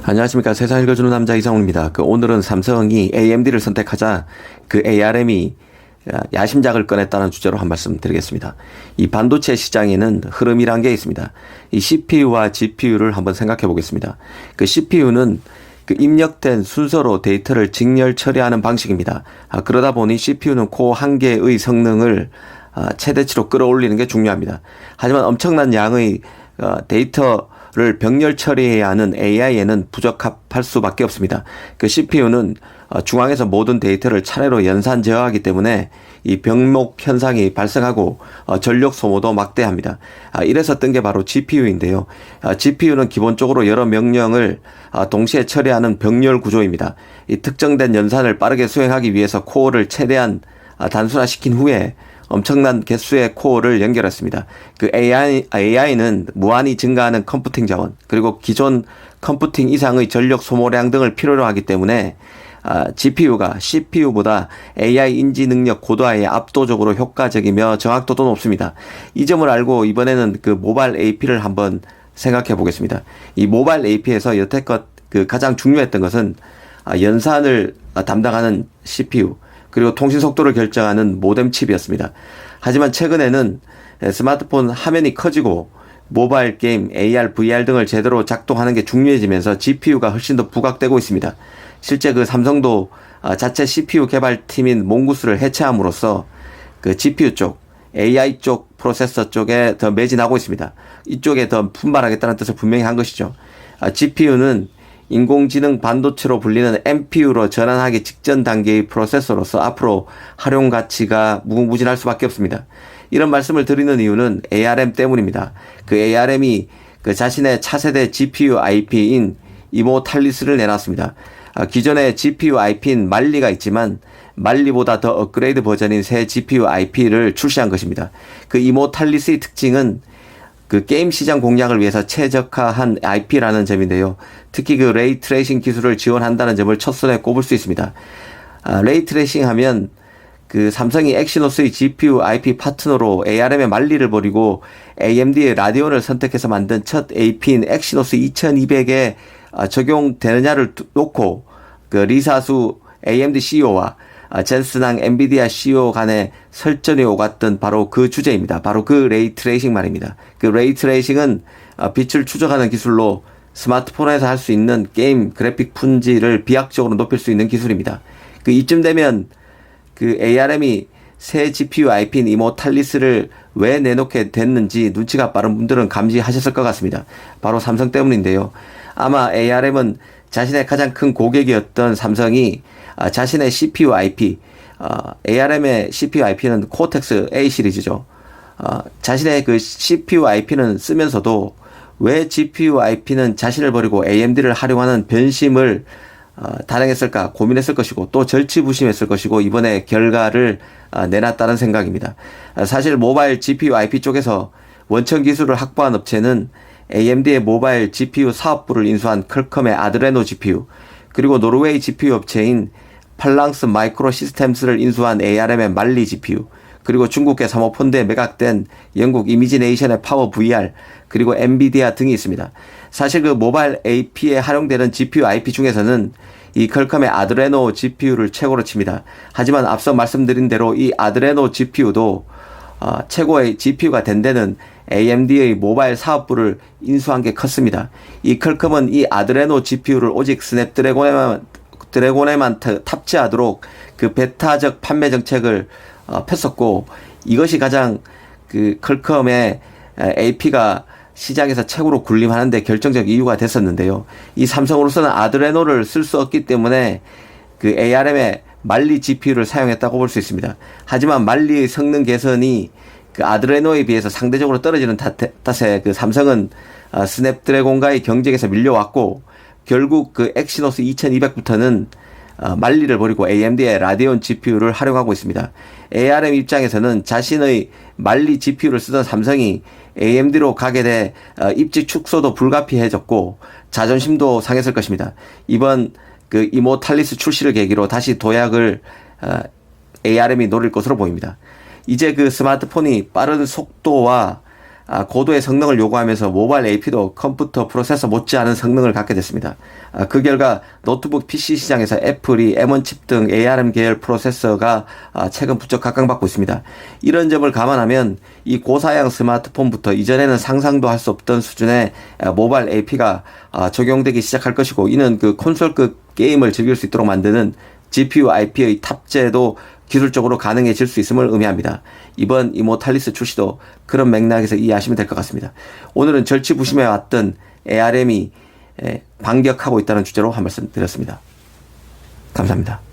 안녕하십니까. 세상 읽어주는 남자 이상훈입니다. 오늘은 삼성이 AMD를 선택하자 ARM이 야심작을 꺼냈다는 주제로 한 말씀 드리겠습니다. 이 반도체 시장에는 흐름이란 게 있습니다. 이 CPU와 GPU를 한번 생각해 보겠습니다. CPU는 입력된 순서로 데이터를 직렬 처리하는 방식입니다. 그러다 보니 CPU는 코어 한 개의 성능을 최대치로 끌어올리는 게 중요합니다. 하지만 엄청난 양의 데이터를 병렬 처리해야 하는 AI에는 부적합할 수밖에 없습니다. CPU는 중앙에서 모든 데이터를 차례로 연산 제어하기 때문에 이 병목 현상이 발생하고 전력 소모도 막대합니다. 이래서 뜬 게 바로 GPU인데요. GPU는 기본적으로 여러 명령을 동시에 처리하는 병렬 구조입니다. 이 특정된 연산을 빠르게 수행하기 위해서 코어를 최대한 단순화시킨 후에 엄청난 개수의 코어를 연결했습니다. AI는 무한히 증가하는 컴퓨팅 자원, 그리고 기존 컴퓨팅 이상의 전력 소모량 등을 필요로 하기 때문에 GPU가 CPU보다 AI 인지 능력 고도화에 압도적으로 효과적이며 정확도도 높습니다. 이 점을 알고 이번에는 모바일 AP를 한번 생각해 보겠습니다. 이 모바일 AP에서 여태껏 가장 중요했던 것은 연산을 담당하는 CPU, 그리고 통신 속도를 결정하는 모뎀 칩이었습니다. 하지만 최근에는 스마트폰 화면이 커지고 모바일 게임, AR, VR 등을 제대로 작동하는 게 중요해지면서 GPU가 훨씬 더 부각되고 있습니다. 실제 삼성도 자체 CPU 개발팀인 몽구스를 해체함으로써 GPU 쪽, AI 쪽 프로세서 쪽에 더 매진하고 있습니다. 이쪽에 더 분발하겠다는 뜻을 분명히 한 것이죠. GPU는 인공지능 반도체로 불리는 NPU로 전환하기 직전 단계의 프로세서로서 앞으로 활용 가치가 무궁무진할 수밖에 없습니다. 이런 말씀을 드리는 이유는 ARM 때문입니다. ARM이 자신의 차세대 GPU IP인 이모탈리스를 내놨습니다. 기존의 GPU IP인 말리가 있지만 말리보다 더 업그레이드 버전인 새 GPU IP를 출시한 것입니다. 이모탈리스의 특징은 게임 시장 공략을 위해서 최적화한 IP라는 점인데요. 특히 레이 트레이싱 기술을 지원한다는 점을 첫손에 꼽을 수 있습니다. 레이 트레이싱 하면 삼성이 엑시노스의 GPU IP 파트너로 ARM의 말리를 버리고 AMD의 라디온을 선택해서 만든 첫 AP인 엑시노스 2200에 적용되느냐를 놓고 리사수 AMD CEO와 젠슨항 엔비디아 CEO 간의 설전이 오갔던 바로 그 주제입니다. 바로 레이 트레이싱 말입니다. 레이 트레이싱은 빛을 추적하는 기술로 스마트폰에서 할 수 있는 게임 그래픽 품질을 비약적으로 높일 수 있는 기술입니다. 이쯤 되면 ARM이 새 GPU IP인 이모탈리스를 왜 내놓게 됐는지 눈치가 빠른 분들은 감지하셨을 것 같습니다. 바로 삼성 때문인데요. 아마 ARM은 자신의 가장 큰 고객이었던 삼성이 자신의 CPU IP, ARM의 CPU IP는 코텍스 A 시리즈죠. 자신의 CPU IP는 쓰면서도 왜 GPU IP는 자신을 버리고 AMD를 활용하는 변심을 단행했을까 고민했을 것이고 또 절치부심했을 것이고 이번에 결과를 내놨다는 생각입니다. 사실 모바일 GPU IP 쪽에서 원천 기술을 확보한 업체는 AMD의 모바일 GPU 사업부를 인수한 퀄컴의 아드레노 GPU, 그리고 노르웨이 GPU 업체인 팔랑스 마이크로 시스템스를 인수한 ARM의 말리 GPU, 그리고 중국계 사모펀드에 매각된 영국 이미지네이션의 파워 VR, 그리고 엔비디아 등이 있습니다. 사실 모바일 AP에 활용되는 GPU IP 중에서는 이 퀄컴의 아드레노 GPU를 최고로 칩니다. 하지만 앞서 말씀드린 대로 이 아드레노 GPU도 최고의 GPU가 된 데는 AMD의 모바일 사업부를 인수한 게 컸습니다. 이 퀄컴은 이 아드레노 GPU를 오직 스냅드래곤에만 탑재하도록 베타적 판매 정책을 폈었고, 이것이 가장 퀄컴의 AP가 시장에서 최고로 군림하는 데 결정적 이유가 됐었는데요. 이 삼성으로서는 아드레노를 쓸 수 없기 때문에 ARM의 말리 GPU를 사용했다고 볼 수 있습니다. 하지만 말리의 성능 개선이 아드레노에 비해서 상대적으로 떨어지는 탓에 삼성은 스냅드래곤과의 경쟁에서 밀려왔고, 결국 엑시노스 2200부터는 말리를 버리고 AMD의 라디온 GPU를 활용하고 있습니다. ARM 입장에서는 자신의 말리 GPU를 쓰던 삼성이 AMD로 가게 돼 입지 축소도 불가피해졌고 자존심도 상했을 것입니다. 이번 이모탈리스 출시를 계기로 다시 도약을 ARM이 노릴 것으로 보입니다. 이제 스마트폰이 빠른 속도와 고도의 성능을 요구하면서 모바일 AP도 컴퓨터 프로세서 못지않은 성능을 갖게 됐습니다. 그 결과 노트북 PC 시장에서 애플이 M1 칩 등 ARM 계열 프로세서가 최근 부쩍 각광받고 있습니다. 이런 점을 감안하면 이 고사양 스마트폰부터 이전에는 상상도 할 수 없던 수준의 모바일 AP가 적용되기 시작할 것이고, 이는 그 콘솔급 게임을 즐길 수 있도록 만드는 GPU IP의 탑재도 기술적으로 가능해질 수 있음을 의미합니다. 이번 이모탈리스 출시도 그런 맥락에서 이해하시면 될 것 같습니다. 오늘은 절치부심해 왔던 ARM이 반격하고 있다는 주제로 한 말씀 드렸습니다. 감사합니다.